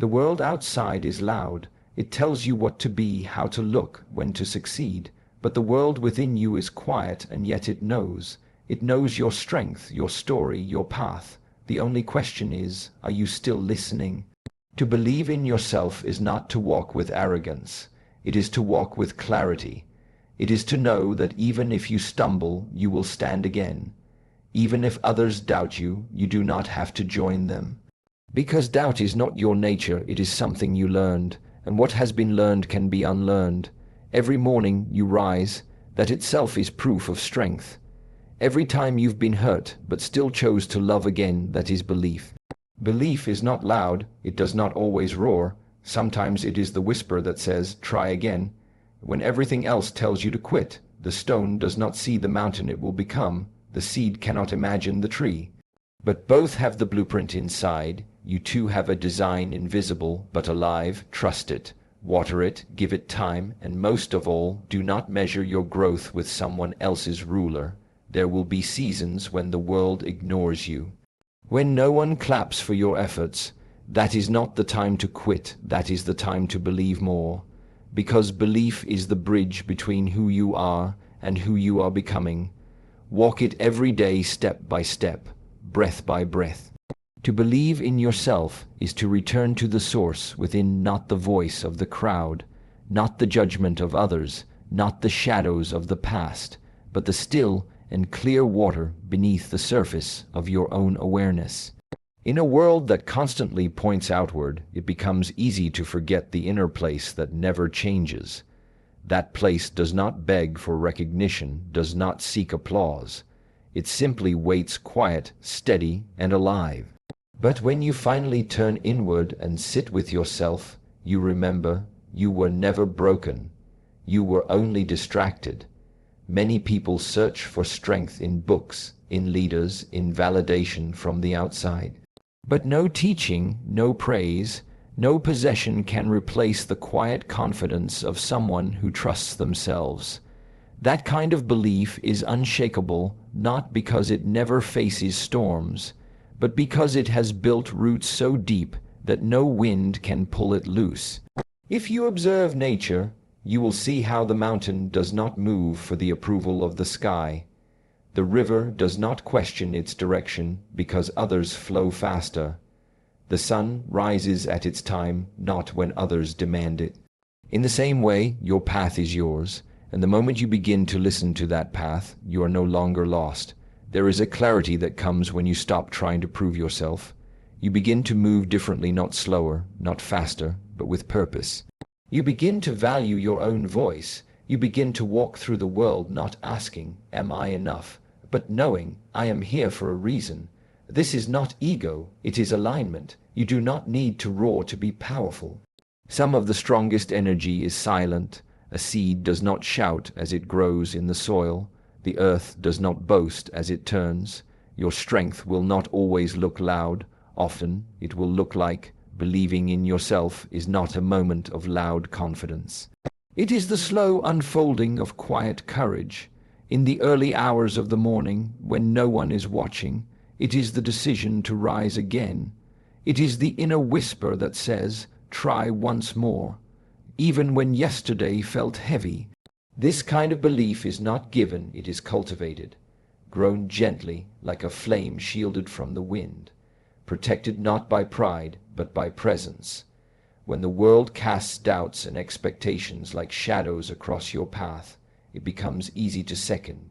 The world outside is loud. It tells you what to be, how to look, when to succeed. But the world within you is quiet, and yet it knows. It knows your strength, your story, your path. The only question is, are you still listening? To believe in yourself is not to walk with arrogance. It is to walk with clarity. It is to know that even if you stumble, you will stand again. Even if others doubt you, you do not have to join them. Because doubt is not your nature, it is something you learned, and what has been learned can be unlearned. Every morning you rise, that itself is proof of strength. Every time you've been hurt, but still chose to love again, that is belief. Belief is not loud, it does not always roar. Sometimes it is the whisper that says, try again. When everything else tells you to quit, the stone does not see the mountain it will become, the seed cannot imagine the tree. But both have the blueprint inside. You too have a design invisible but alive. Trust it, water it, give it time, and most of all, do not measure your growth with someone else's ruler. There will be seasons when the world ignores you. When no one claps for your efforts, that is not the time to quit, that is the time to believe more. Because belief is the bridge between who you are and who you are becoming. Walk it every day, step by step, breath by breath. To believe in yourself is to return to the source within, not the voice of the crowd, not the judgment of others, not the shadows of the past, but the still and clear water beneath the surface of your own awareness. In a world that constantly points outward, it becomes easy to forget the inner place that never changes. That place does not beg for recognition, does not seek applause. It simply waits quiet, steady, and alive. But when you finally turn inward and sit with yourself, you remember you were never broken. You were only distracted. Many people search for strength in books, in leaders, in validation from the outside. But no teaching, no praise, no possession can replace the quiet confidence of someone who trusts themselves. That kind of belief is unshakable, not because it never faces storms, but because it has built roots so deep that no wind can pull it loose. If you observe nature, you will see how the mountain does not move for the approval of the sky. The river does not question its direction because others flow faster. The sun rises at its time, not when others demand it. In the same way, your path is yours, and the moment you begin to listen to that path, you are no longer lost. There is a clarity that comes when you stop trying to prove yourself. You begin to move differently, not slower, not faster, but with purpose. You begin to value your own voice. You begin to walk through the world not asking, am I enough? But knowing, I am here for a reason. This is not ego, it is alignment. You do not need to roar to be powerful. Some of the strongest energy is silent. A seed does not shout as it grows in the soil. The earth does not boast as it turns. Your strength will not always look loud. Often it will look like believing in yourself is not a moment of loud confidence. It is the slow unfolding of quiet courage. In the early hours of the morning, when no one is watching, it is the decision to rise again. It is the inner whisper that says, try once more, even when yesterday felt heavy. This kind of belief is not given, it is cultivated, grown gently like a flame shielded from the wind, protected not by pride, but by presence. When the world casts doubts and expectations like shadows across your path, it becomes easy to second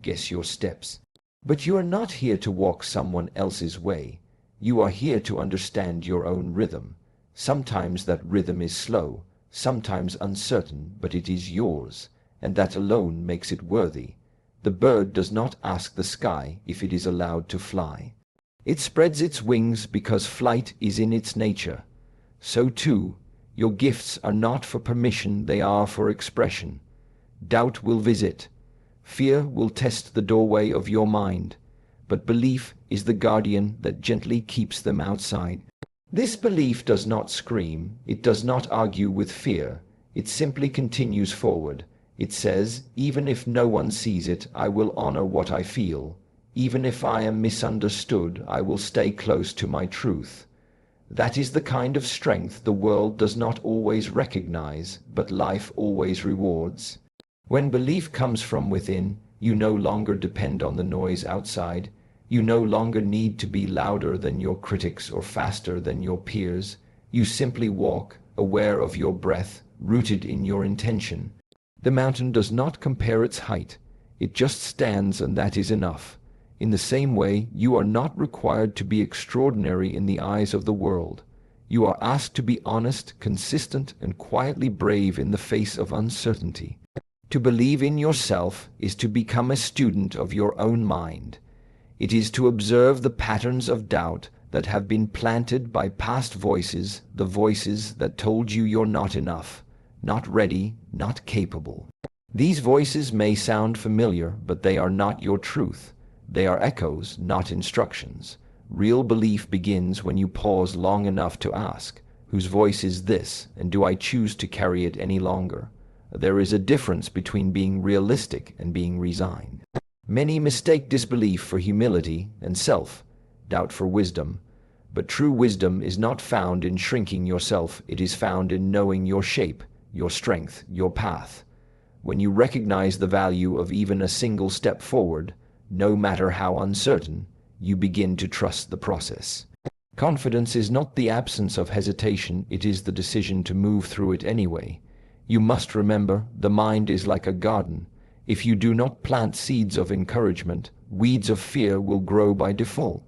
guess your steps. But you are not here to walk someone else's way. You are here to understand your own rhythm. Sometimes that rhythm is slow, sometimes uncertain, but it is yours, and that alone makes it worthy. The bird does not ask the sky if it is allowed to fly. It spreads its wings because flight is in its nature. So too, your gifts are not for permission, they are for expression. Doubt will visit. Fear will test the doorway of your mind. But belief is the guardian that gently keeps them outside. This belief does not scream. It does not argue with fear. It simply continues forward. It says, even if no one sees it, I will honor what I feel. Even if I am misunderstood, I will stay close to my truth. That is the kind of strength the world does not always recognize, but life always rewards. When belief comes from within, you no longer depend on the noise outside. You no longer need to be louder than your critics or faster than your peers. You simply walk, aware of your breath, rooted in your intention. The mountain does not compare its height. It just stands, and that is enough. In the same way, you are not required to be extraordinary in the eyes of the world. You are asked to be honest, consistent, and quietly brave in the face of uncertainty. To believe in yourself is to become a student of your own mind. It is to observe the patterns of doubt that have been planted by past voices, the voices that told you you're not enough, not ready, not capable. These voices may sound familiar, but they are not your truth. They are echoes, not instructions. Real belief begins when you pause long enough to ask, whose voice is this, and do I choose to carry it any longer? There is a difference between being realistic and being resigned. Many mistake disbelief for humility and self-doubt for wisdom. But true wisdom is not found in shrinking yourself. It is found in knowing your shape, your strength, your path. When you recognize the value of even a single step forward, no matter how uncertain, you begin to trust the process. Confidence is not the absence of hesitation, it is the decision to move through it anyway. You must remember, the mind is like a garden. If you do not plant seeds of encouragement, weeds of fear will grow by default.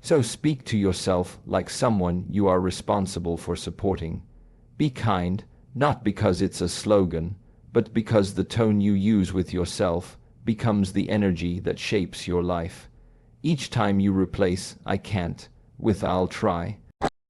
So speak to yourself like someone you are responsible for supporting. Be kind, not because it's a slogan, but because the tone you use with yourself becomes the energy that shapes your life. Each time you replace "I can't" with "I'll try,"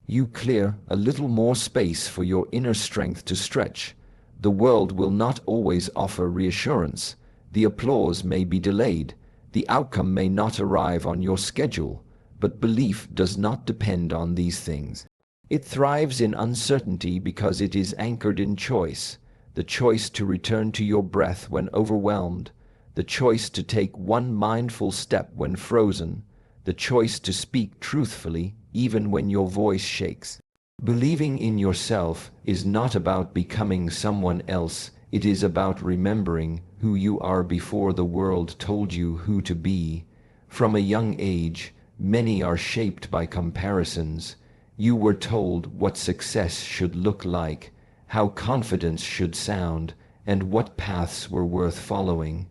you clear a little more space for your inner strength to stretch. The world will not always offer reassurance. The applause may be delayed. The outcome may not arrive on your schedule. But belief does not depend on these things. It thrives in uncertainty because it is anchored in choice. The choice to return to your breath when overwhelmed. The choice to take one mindful step when frozen. The choice to speak truthfully even when your voice shakes. Believing in yourself is not about becoming someone else. It is about remembering who you are before the world told you who to be. From a young age, many are shaped by comparisons. You were told what success should look like, how confidence should sound, and what paths were worth following.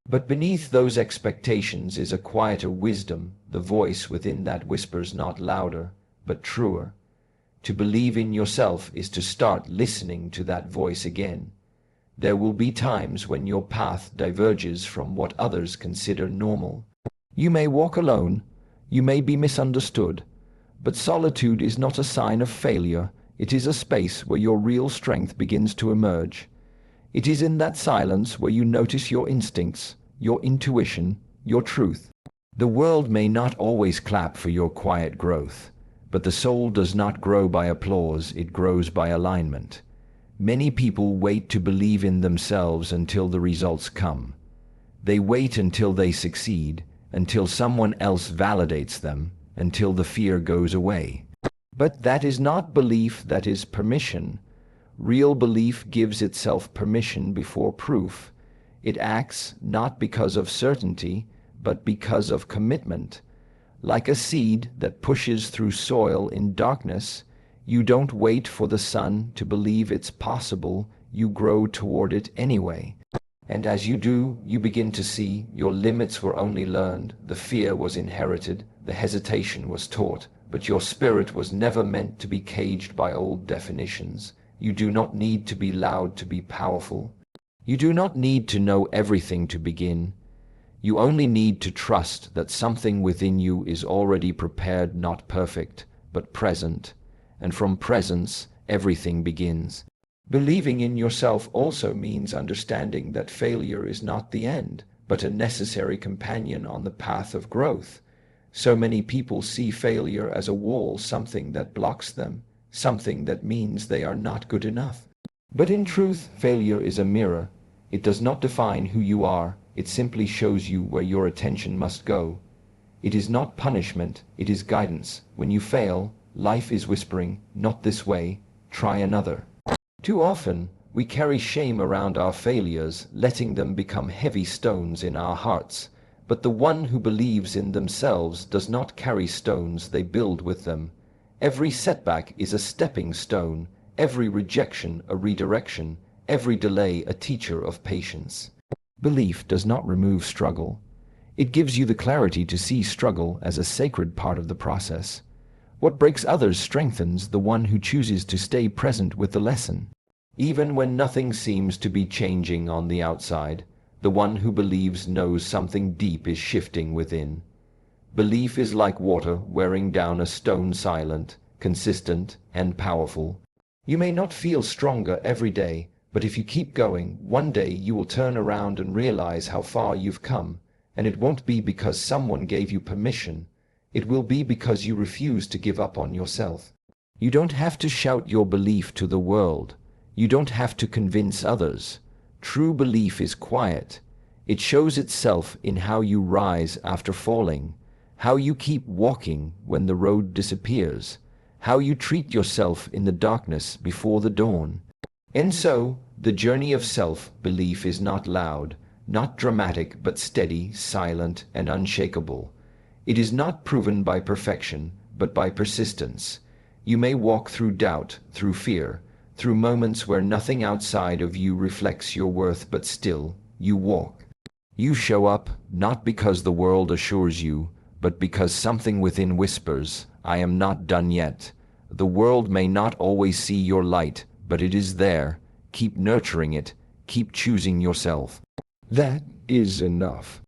But beneath those expectations is a quieter wisdom, the voice within that whispers not louder, but truer. To believe in yourself is to start listening to that voice again. There will be times when your path diverges from what others consider normal. You may walk alone. You may be misunderstood, but solitude is not a sign of failure. It is a space where your real strength begins to emerge. It is in that silence where you notice your instincts, your intuition, your truth. The world may not always clap for your quiet growth, but the soul does not grow by applause, it grows by alignment. Many people wait to believe in themselves until the results come. They wait until they succeed, until someone else validates them, until the fear goes away. But that is not belief, that is permission. Real belief gives itself permission before proof. It acts not because of certainty, but because of commitment. Like a seed that pushes through soil in darkness, you don't wait for the sun to believe it's possible, you grow toward it anyway. And as you do, you begin to see your limits were only learned, the fear was inherited, the hesitation was taught, but your spirit was never meant to be caged by old definitions. You do not need to be loud to be powerful. You do not need to know everything to begin. You only need to trust that something within you is already prepared, not perfect, but present. And from presence, everything begins. Believing in yourself also means understanding that failure is not the end, but a necessary companion on the path of growth. So many people see failure as a wall, something that blocks them, something that means they are not good enough. But in truth, failure is a mirror. It does not define who you are, it simply shows you where your attention must go. It is not punishment, it is guidance. When you fail, Life is whispering, not this way, try another. Too often, we carry shame around our failures, letting them become heavy stones in our hearts. But the one who believes in themselves does not carry stones, they build with them. Every setback is a stepping stone, every rejection a redirection, every delay a teacher of patience. Belief does not remove struggle. It gives you the clarity to see struggle as a sacred part of the process. What breaks others strengthens the one who chooses to stay present with the lesson. Even when nothing seems to be changing on the outside, the one who believes knows something deep is shifting within. Belief is like water wearing down a stone, silent, consistent, and powerful. You may not feel stronger every day, but if you keep going, one day you will turn around and realize how far you've come, and it won't be because someone gave you permission. It will be because you refuse to give up on yourself. You don't have to shout your belief to the world. You don't have to convince others. True belief is quiet. It shows itself in how you rise after falling, how you keep walking when the road disappears, how you treat yourself in the darkness before the dawn. And so, the journey of self-belief is not loud, not dramatic, but steady, silent, and unshakable. It is not proven by perfection, but by persistence. You may walk through doubt, through fear, through moments where nothing outside of you reflects your worth, but still, you walk. You show up, not because the world assures you, but because something within whispers, I am not done yet. The world may not always see your light, but it is there. Keep nurturing it. Keep choosing yourself. That is enough.